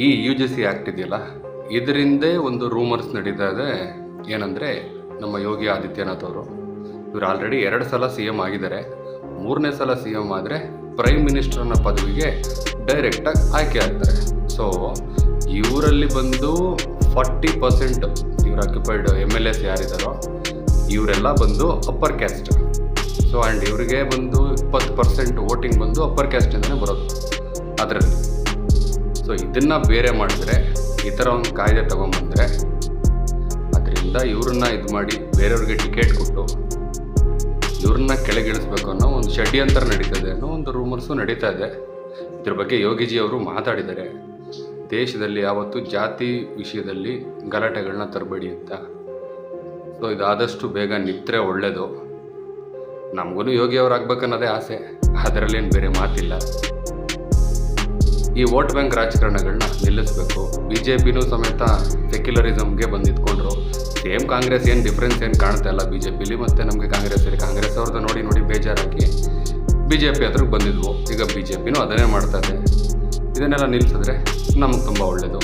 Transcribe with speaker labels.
Speaker 1: ಈ UGC act ಇದೆಯಲ್ಲ, ಇದರಿಂದೇ ಒಂದು ರೂಮರ್ಸ್ ನಡೀತಾ ಇದೆ. ಏನಂದರೆ, ನಮ್ಮ ಯೋಗಿ ಆದಿತ್ಯನಾಥ್ ಅವರು ಇವರು ಆಲ್ರೆಡಿ 2 ಸಲ CM ಆಗಿದ್ದಾರೆ. 3ನೇ ಸಲ CM ಆದರೆ ಪ್ರೈಮ್ ಮಿನಿಸ್ಟರ್ನ ಪದವಿಗೆ ಡೈರೆಕ್ಟಾಗಿ ಆಯ್ಕೆ ಆಗ್ತಾರೆ. ಸೊ ಇವರಲ್ಲಿ ಬಂದು 40% ಇವ್ರು ಆಕ್ಯುಪೈಡ್ MLAs ಯಾರಿದ್ದಾರೋ ಇವರೆಲ್ಲ ಬಂದು ಅಪ್ಪರ್ ಕ್ಯಾಸ್ಟ್. ಸೊ ಆ್ಯಂಡ್ ಇವರಿಗೆ ಬಂದು 20% ವೋಟಿಂಗ್ ಬಂದು ಅಪ್ಪರ್ ಕ್ಯಾಸ್ಟಿಂದನೇ ಬರೋದು ಅದರಲ್ಲಿ. ಸೊ ಇದನ್ನು ಬೇರೆ ಮಾಡಿದ್ರೆ, ಈ ಥರ ಒಂದು ಕಾಯ್ದೆ ತೊಗೊಂಬಂದರೆ, ಅದರಿಂದ ಇವ್ರನ್ನ ಇದು ಮಾಡಿ ಬೇರೆಯವ್ರಿಗೆ ಟಿಕೆಟ್ ಕೊಟ್ಟು ಇವ್ರನ್ನ ಕೆಳಗಿಳಿಸ್ಬೇಕು ಅನ್ನೋ ಒಂದು ಷಡ್ಯಂತರ ನಡೀತದೆ ಅನ್ನೋ ಒಂದು ರೂಮರ್ಸು ನಡೀತಾ ಇದೆ. ಇದ್ರ ಬಗ್ಗೆ ಯೋಗಿಜಿ ಅವರು ಮಾತಾಡಿದ್ದಾರೆ. ದೇಶದಲ್ಲಿ ಯಾವತ್ತೂ ಜಾತಿ ವಿಷಯದಲ್ಲಿ ಗಲಾಟೆಗಳನ್ನ ತರಬೇಡಿ ಅಂತ. ಸೊ ಇದಾದಷ್ಟು ಬೇಗ ನಿಂತರೆ ಒಳ್ಳೆಯದು. ನಮಗೂ ಯೋಗಿ ಅವ್ರು ಆಗ್ಬೇಕನ್ನೋದೇ ಆಸೆ, ಅದರಲ್ಲೇನು ಬೇರೆ ಮಾತಿಲ್ಲ. ಈ ವೋಟ್ ಬ್ಯಾಂಕ್ ರಾಜಕಾರಣಗಳನ್ನ ನಿಲ್ಲಿಸಬೇಕು. BJPನೂ ಸಮೇತ ಸೆಕ್ಯುಲರಿಸಮ್ಗೆ ಬಂದು ನಿಂತ್ಕೊಂಡ್ರು. ಸೇಮ್ ಕಾಂಗ್ರೆಸ್, ಏನು ಡಿಫ್ರೆನ್ಸ್ ಏನು ಕಾಣ್ತಾ ಇಲ್ಲ BJPಲಿ ಮತ್ತು ನಮಗೆ ಕಾಂಗ್ರೆಸ್ಸಲ್ಲಿ. ಕಾಂಗ್ರೆಸ್ ಅವ್ರದ್ದು ನೋಡಿ ಬೇಜಾರಾಗಿ BJP ಹತ್ರಕ್ಕೆ ಬಂದಿದ್ವು. ಈಗ BJPನೂ ಅದನ್ನೇ ಮಾಡ್ತಾ ಇದೆ. ಇದನ್ನೆಲ್ಲ ನಿಲ್ಲಿಸಿದ್ರೆ ನಮಗೆ ತುಂಬ ಒಳ್ಳೆಯದು.